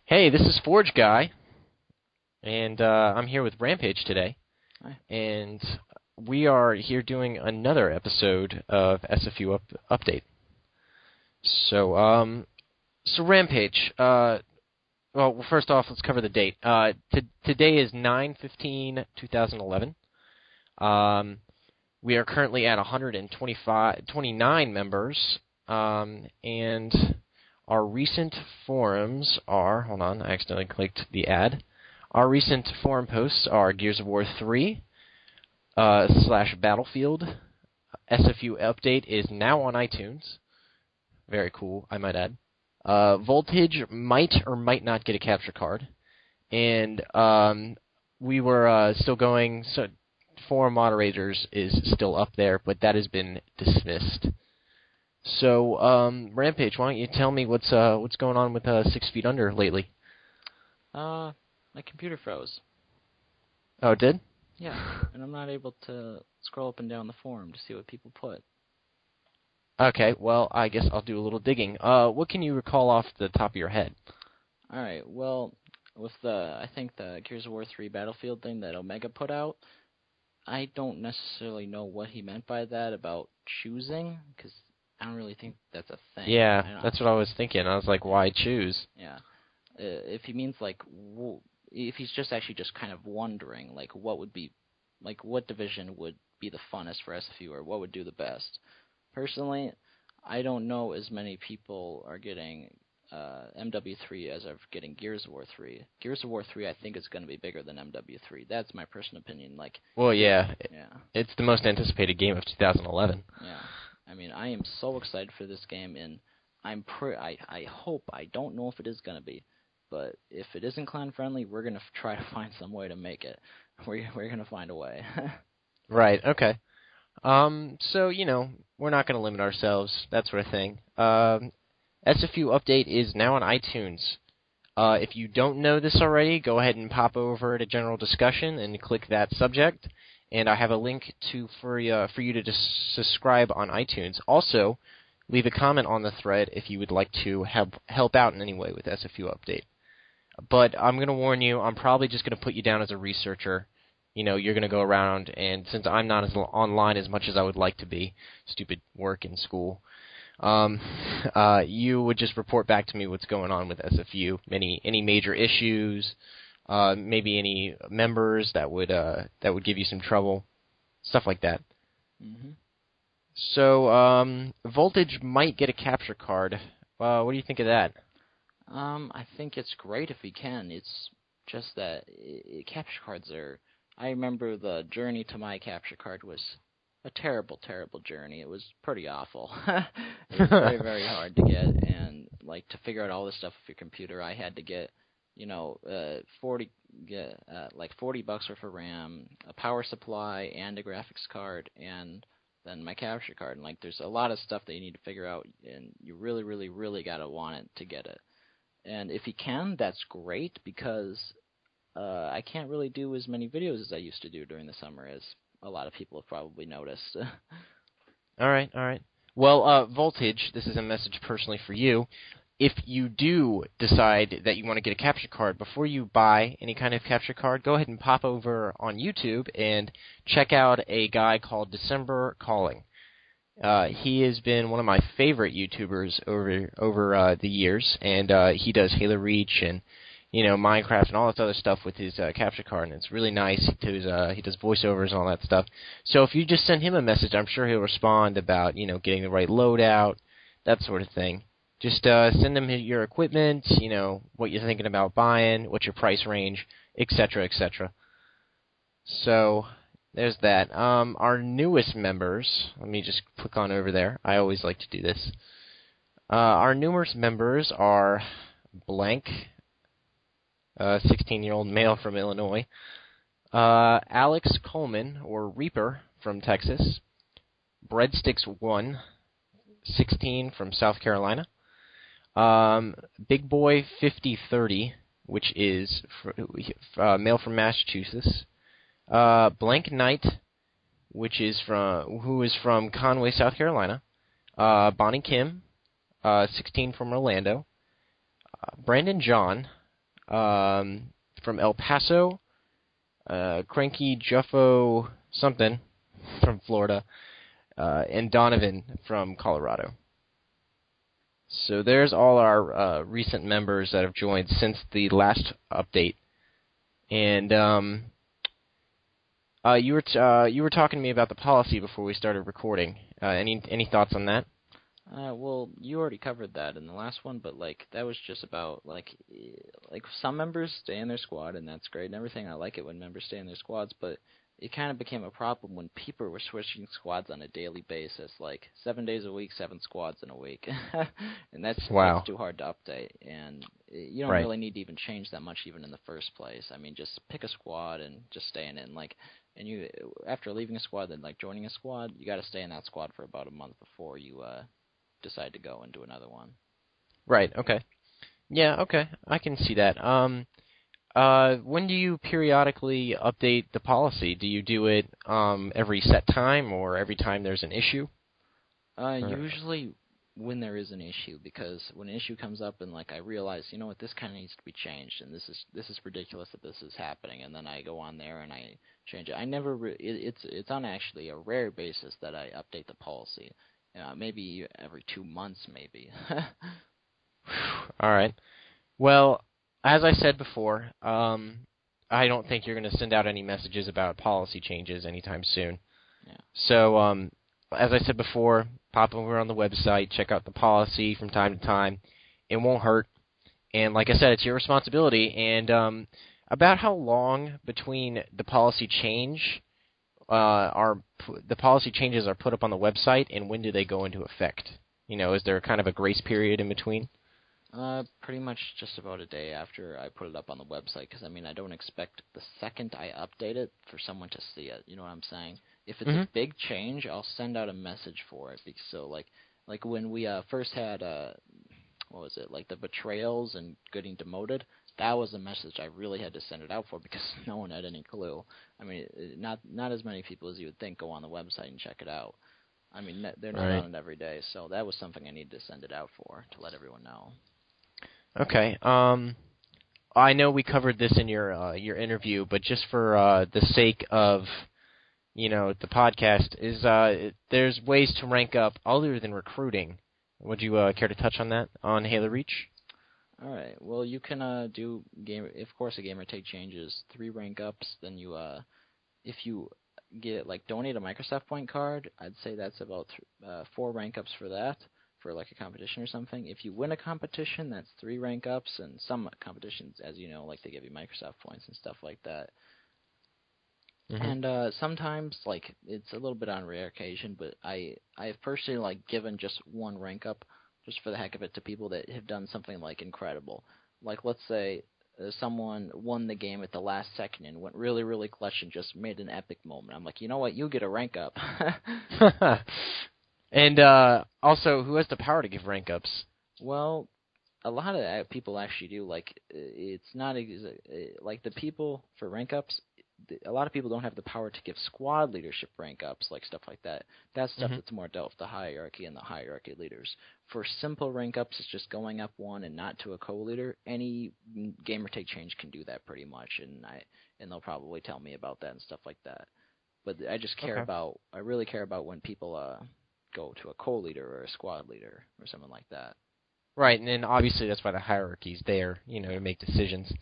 Hey, this is Forge Guy, and I'm here with Rampage today, Hi. and we are here doing another episode of SFU Update. So Rampage, well, first off, let's cover the date. Today is 9/15/2011. We are currently at 129 members, and our recent forums are, hold on, I accidentally clicked the ad. Our recent forum posts are Gears of War 3 / Battlefield. SFU Update is now on iTunes. Very cool, I might add. Voltage might or might not get a capture card. And we were still going, so forum moderators is still up there, but that has been dismissed. So, Rampage, why don't you tell me what's going on with 6 Feet Under lately? My computer froze. Oh, it did? Yeah, and I'm not able to scroll up and down the forum to see what people put. Okay, well, I guess I'll do a little digging. What can you recall off the top of your head? Alright, well, with I think the Gears of War 3 Battlefield thing that Omega put out, I don't necessarily know what he meant by that about choosing, because I don't really think that's a thing. Yeah, that's what I was thinking. I was like, why choose? Yeah. If he means, if he's just actually just kind of wondering, what division would be the funnest for SFU, or what would do the best. Personally, I don't know as many people are getting MW3 as are getting Gears of War 3. Gears of War 3, I think, is going to be bigger than MW3. That's my personal opinion. Well, yeah. Yeah. It's the most anticipated game of 2011. Yeah. I mean, I am so excited for this game, and I hope, I don't know if it is going to be, but if it isn't clan-friendly, we're going to try to find some way to make it. We're going to find a way. Right, okay. So, we're not going to limit ourselves, that sort of thing. SFU Update is now on iTunes. If you don't know this already, go ahead and pop over to General Discussion and click that subject, and I have a link for you to subscribe on iTunes. Also, leave a comment on the thread if you would like to help out in any way with SFU Update. But I'm going to warn you, I'm probably just going to put you down as a researcher. You're going to go around, and since I'm not as online as much as I would like to be, stupid work in school, you would just report back to me what's going on with SFU, any major issues, maybe any members that would give you some trouble, stuff like that. Mm-hmm. So, Voltage might get a capture card. What do you think of that? I think it's great if he can. It's just that capture cards are... I remember the journey to my capture card was a terrible, terrible journey. It was pretty awful. It was very, very hard to get, and to figure out all this stuff with your computer, I had to get, $40 worth of RAM, a power supply, and a graphics card, and then my capture card. And there's a lot of stuff that you need to figure out, and you really, really, really gotta want it to get it. And if you can, that's great, because I can't really do as many videos as I used to do during the summer, as a lot of people have probably noticed. All right. Well, Voltage, this is a message personally for you. If you do decide that you want to get a capture card, before you buy any kind of capture card, go ahead and pop over on YouTube and check out a guy called December Calling. He has been one of my favorite YouTubers over the years, and he does Halo Reach and Minecraft and all this other stuff with his capture card, and it's really nice. He does voiceovers and all that stuff. So if you just send him a message, I'm sure he'll respond about getting the right loadout, that sort of thing. Just send him your equipment, what you're thinking about buying, what's your price range, etc., etc. So there's that. Our newest members, let me just click on over there. I always like to do this. Our newest members are Blank, 16-year-old male from Illinois, Alex Coleman, or Reaper, from Texas, Breadsticks1, 16, from South Carolina, Big Boy 5030, which is male from Massachusetts, Blank Knight, who is from Conway, South Carolina, Bonnie Kim, 16, from Orlando, Brandon John, from El Paso, Cranky Juffo something from Florida, and Donovan from Colorado. So there's all our recent members that have joined since the last update. And you were talking to me about the policy before we started recording. Any thoughts on that? Well, you already covered that in the last one, but that was just about some members stay in their squad, and that's great and everything. I like it when members stay in their squads, but it kind of became a problem when people were switching squads on a daily basis, 7 days a week, 7 squads in a week, and that's too hard to update. And you don't really need to even change that much, even in the first place. I mean, just pick a squad and just stay in it. And you, after leaving a squad, then joining a squad, you got to stay in that squad for about a month before you decide to go and do another one. Right. Okay. Yeah. Okay. I can see that. When do you periodically update the policy? Do you do it every set time or every time there's an issue? Usually when there is an issue, because when an issue comes up and I realize, you know what, this kind of needs to be changed, and this is ridiculous that this is happening, and then I go on there and I change it. I never it's on actually a rare basis that I update the policy. Maybe every 2 months, maybe. All right. Well, as I said before, I don't think you're going to send out any messages about policy changes anytime soon. Yeah. So, as I said before, pop over on the website, check out the policy from time to time. It won't hurt. And like I said, it's your responsibility. And about how long between the policy change the policy changes are put up on the website, and when do they go into effect? Is there kind of a grace period in between? Pretty much just about a day after I put it up on the website, because, I don't expect the second I update it for someone to see it. You know what I'm saying? If it's a big change, I'll send out a message for it. So, like when we first had, what was it, the betrayals and getting demoted, that was a message I really had to send it out for because no one had any clue. Not as many people as you would think go on the website and check it out. They're not on it every day, so that was something I needed to send it out for, to let everyone know. Okay. I know we covered this in your interview, but just for the sake of the podcast, there's ways to rank up other than recruiting. Would you care to touch on that on Halo Reach? All right. Well, you can do gamer. Of course, a gamer tag changes 3 rank ups. Then you, if you get donate a Microsoft point card, I'd say that's about 4 rank ups for that, for a competition or something. If you win a competition, that's 3 rank ups, and some competitions, as you know, they give you Microsoft points and stuff like that. And sometimes, it's a little bit on rare occasion, but I've personally given just 1 rank up, just for the heck of it, to people that have done something incredible. Let's say someone won the game at the last second and went really, really clutch and just made an epic moment. I'm like, you know what, you get a rank up. And also, who has the power to give rank ups? Well, a lot of people actually do. It's not the people for rank ups. A lot of people don't have the power to give squad leadership rank ups, stuff like that. That's stuff that's more dealt with the hierarchy and the hierarchy leaders. For simple rank ups, it's just going up 1 and not to a co-leader. Any gamertag change can do that pretty much, and they'll probably tell me about that and stuff like that. But I just care about. I really care about when people go to a co-leader or a squad leader or something like that. Right, and then obviously that's why the hierarchy's there, to make decisions.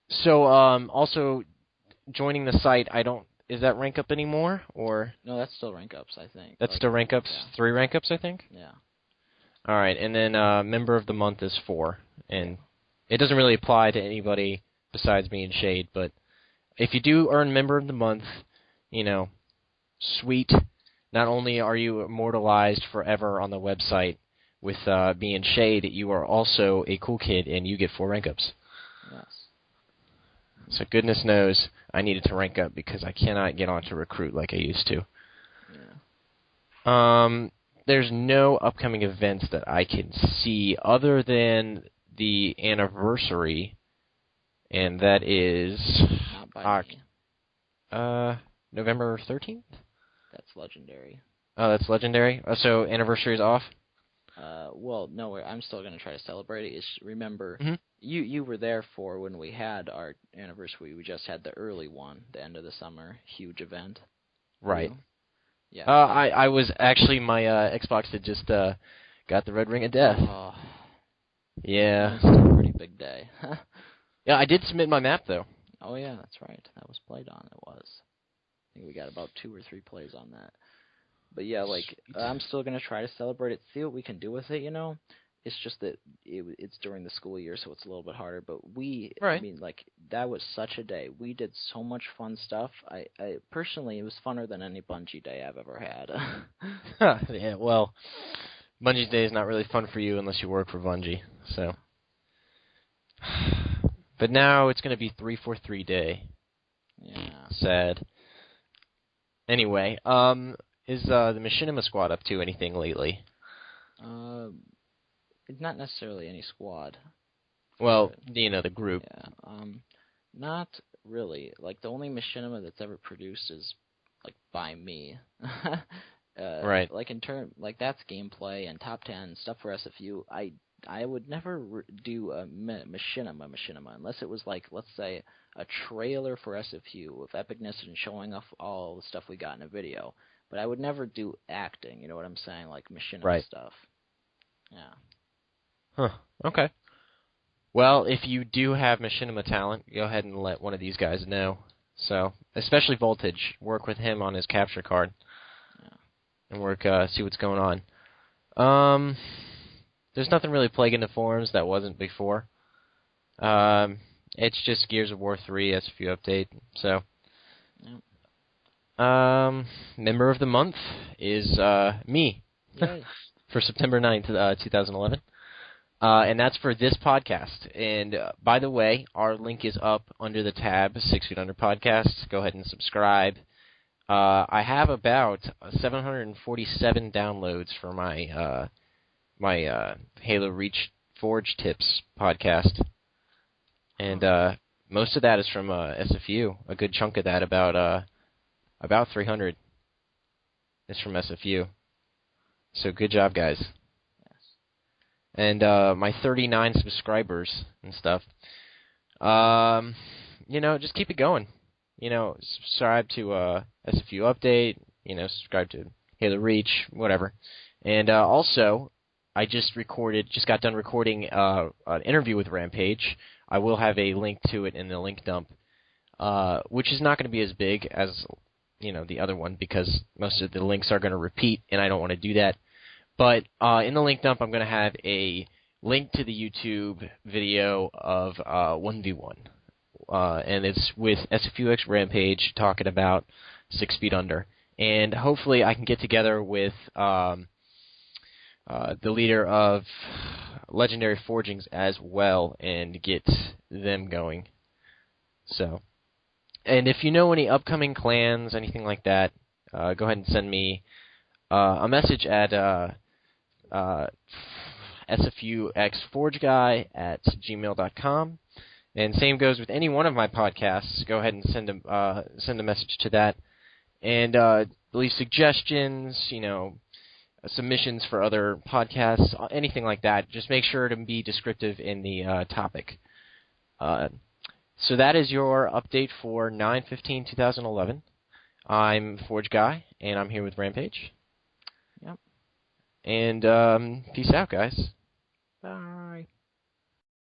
So, also, joining the site, is that rank up anymore, or? No, that's still rank ups, I think. That's still rank ups? Yeah. 3 rank ups, I think? Yeah. All right, and then member of the month is 4, and it doesn't really apply to anybody besides me and Shade, but if you do earn member of the month, sweet. Not only are you immortalized forever on the website with me and Shade, you are also a cool kid, and you get 4 rank ups. Yes. So goodness knows I needed to rank up because I cannot get on to recruit like I used to. Yeah. There's no upcoming events that I can see other than the anniversary, and that is Not by me. November 13th? That's legendary. Oh, that's legendary? Oh, so anniversary is off? Well, no, I'm still gonna try to celebrate it. Remember, Mhm. you were there for when we had our anniversary. We just had the early one, the end of the summer, huge event. Were Right. you? Yeah. I was actually, my Xbox had just got the red ring of death. Oh, Yeah. mine's still a pretty big day. Yeah, I did submit my map though. Oh yeah, that's right. That was played on. It was. I think we got about 2 or 3 plays on that. But yeah, like Sweet. I'm still gonna try to celebrate it, see what we can do with it. It's just that it's during the school year, so it's a little bit harder. But I Right. mean, like that was such a day. We did so much fun stuff. I personally, it was funner than any Bungie day I've ever had. Yeah. Well, Bungie's Day is not really fun for you unless you work for Bungie. So. But now it's gonna be 343 Day. Yeah. Sad. Anyway, is the Machinima Squad up to anything lately? Uh, it's not necessarily any squad. Well, the group. Yeah. Not really. Like the only machinima that's ever produced is like by me. Right. Like like that's gameplay and top 10 stuff for SFU. I would never do a machinima unless it was like, let's say, a trailer for SFU with epicness and showing off all the stuff we got in a video. But I would never do acting. You know what I'm saying? Like machinima Right. stuff. Yeah. Huh. Okay. Well, if you do have machinima talent, go ahead and let one of these guys know. So, especially Voltage, work with him on his capture card. Yeah. And see what's going on. There's nothing really plaguing the forums that wasn't before. It's just Gears of War 3 SFU update. So, member of the month is me Yay. for September 9th, 2011. And that's for this podcast. And by the way, our link is up under the tab 6 Feet Under Podcasts. Go ahead and subscribe. I have about 747 downloads for my my Halo Reach Forge Tips podcast, and most of that is from SFU. A good chunk of that, about 300, is from SFU. So good job, guys. And my 39 subscribers and stuff. Just keep it going. Subscribe to SFU Update. Subscribe to Halo Reach, whatever. And also, I just got done recording an interview with Rampage. I will have a link to it in the link dump, which is not going to be as big as the other one because most of the links are going to repeat, and I don't want to do that. But in the link dump, I'm going to have a link to the YouTube video of 1v1. And it's with SFUx Rampage talking about 6 Feet Under. And hopefully I can get together with the leader of Legendary Forgings as well and get them going. So, and if you know any upcoming clans, anything like that, go ahead and send me a message at SFUxForgeGuy@gmail.com. And same goes with any one of my podcasts. Go ahead and send a message to that. And leave suggestions, submissions for other podcasts, anything like that. Just make sure to be descriptive in the topic. So that is your update for 9/15/2011. I'm Forge Guy, and I'm here with Rampage. Yep. And peace out, guys. Bye.